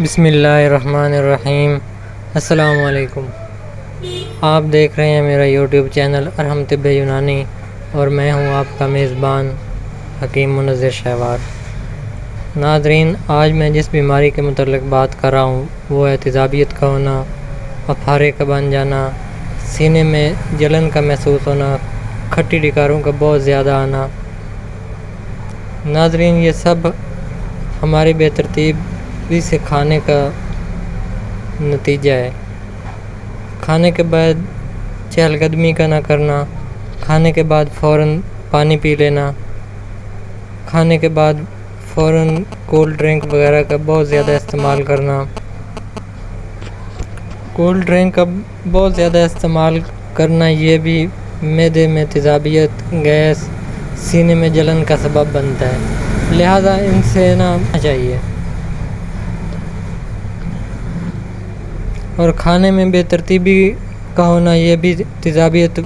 بسم اللہ الرحمن الرحیم۔ السلام علیکم۔ آپ دیکھ رہے ہیں میرا یوٹیوب چینل ارحم طب یونانی اور میں ہوں آپ کا میزبان حکیم منظر شہوار۔ ناظرین، آج میں جس بیماری کے متعلق بات کر رہا ہوں وہ ہے تیزابیت کا ہونا، افارے کا بن جانا، سینے میں جلن کا محسوس ہونا، کھٹی ڈکاروں کا بہت زیادہ آنا۔ ناظرین، یہ سب ہماری بے ترتیبی سے کھانے کا نتیجہ ہے۔ کھانے کے بعد چہل قدمی کا نہ کرنا، کھانے کے بعد فوراً پانی پی لینا، کھانے کے بعد فوراً کولڈ ڈرنک وغیرہ کا بہت زیادہ استعمال کرنا۔ کولڈ ڈرنک کا بہت زیادہ استعمال کرنا یہ بھی معدے میں تیزابیت، گیس، سینے میں جلن کا سبب بنتا ہے، لہذا ان سے نہ چاہیے۔ اور کھانے میں بے ترتیبی کا ہونا یہ بھی تیزابیت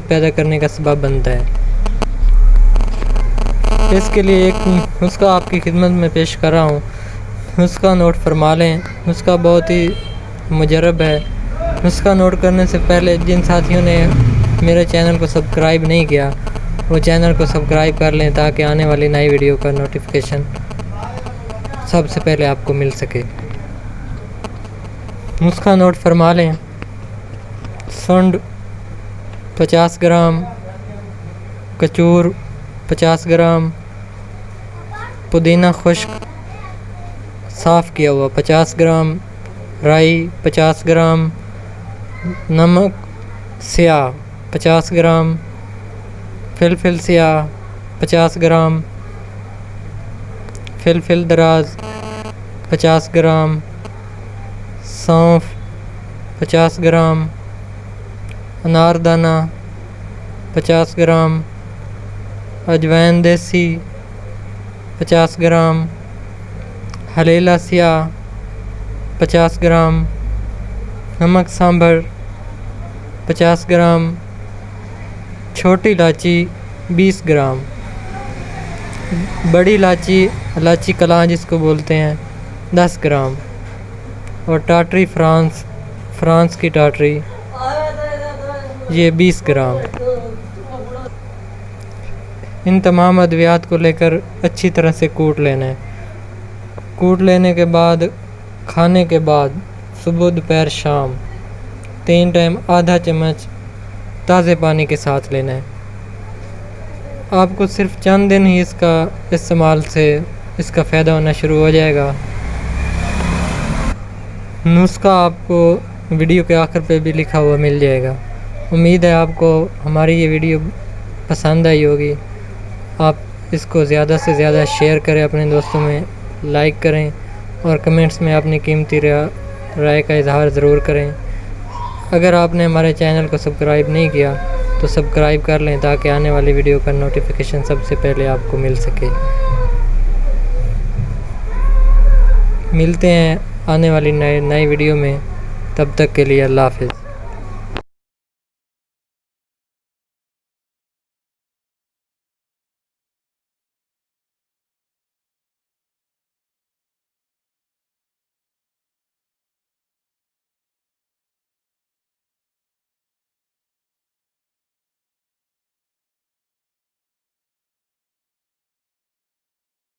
پیدا کرنے کا سبب بنتا ہے۔ اس کے لیے ایک نسخہ آپ کی خدمت میں پیش کر رہا ہوں، نسخہ نوٹ فرما لیں۔ نسخہ بہت ہی مجرب ہے۔ نسخہ نوٹ کرنے سے پہلے جن ساتھیوں نے میرے چینل کو سبسکرائب نہیں کیا وہ چینل کو سبسکرائب کر لیں تاکہ آنے والی نئی ویڈیو کا نوٹیفیکیشن سب سے پہلے آپ کو مل سکے۔ نسخہ نوٹ فرما لیں۔ سونڈ 50 گرام، کچور 50 گرام، پودینہ خشک صاف کیا ہوا 50 گرام، رائی 50 گرام، نمک سیاہ 50 گرام، فلفل سیاہ 50 گرام، فلفل دراز 50 گرام، سونف 50 گرام، انار دانہ 50 گرام، اجوائن دیسی 50 گرام، ہلیلا سیاہ 50 گرام، نمک سانبھر 50 گرام، چھوٹی الائچی 20 گرام، بڑی الائچی کلاں جس کو بولتے ہیں 10 گرام، اور ٹاٹری فرانس کی ٹاٹری یہ 20 گرام۔ ان تمام ادویات کو لے کر اچھی طرح سے کوٹ لینا ہے۔ کوٹ لینے کے بعد کھانے کے بعد صبح دوپہر شام 3 ٹائم آدھا چمچ تازے پانی کے ساتھ لینا ہے۔ آپ کو صرف چند دن ہی اس کا استعمال سے اس کا فائدہ ہونا شروع ہو جائے گا۔ نسخہ آپ کو ویڈیو کے آخر پہ بھی لکھا ہوا مل جائے گا۔ امید ہے آپ کو ہماری یہ ویڈیو پسند آئی ہوگی۔ آپ اس کو زیادہ سے زیادہ شیئر کریں، اپنے دوستوں میں لائک کریں اور کمنٹس میں اپنی قیمتی رائے کا اظہار ضرور کریں۔ اگر آپ نے ہمارے چینل کو سبسکرائب نہیں کیا تو سبسکرائب کر لیں تاکہ آنے والی ویڈیو کا نوٹیفیکیشن سب سے پہلے آپ کو مل سکے۔ ملتے ہیں آنے والی نئی ویڈیو میں، تب تک کے لیے اللہ حافظ۔